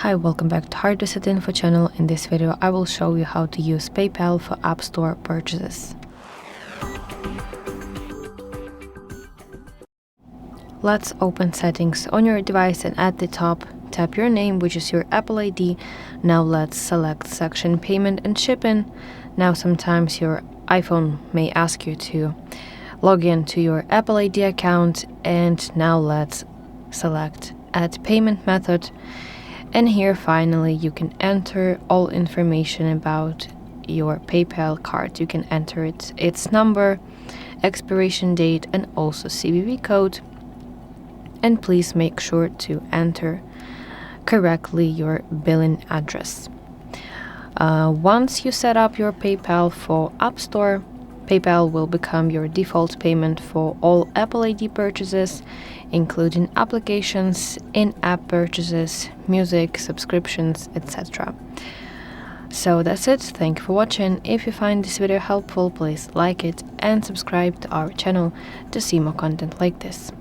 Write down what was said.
Hi, welcome back to HardReset.Info channel. In this video, I will show you how to use PayPal for App Store purchases. Let's open settings on your device, and at the top, tap your name, which is your Apple ID. Now let's select section Payment and Shipping. Now sometimes your iPhone may ask you to log in to your Apple ID account, and now let's select Add Payment Method. And here finally you can enter all information about your PayPal card. You can enter its number, expiration date, and also CVV code. And please make sure to enter correctly your billing address. Once you set up your PayPal for App Store, PayPal will become your default payment for all Apple ID purchases, including applications, in-app purchases, music, subscriptions, etc. So that's it. Thank you for watching. If you find this video helpful, please like it and subscribe to our channel to see more content like this.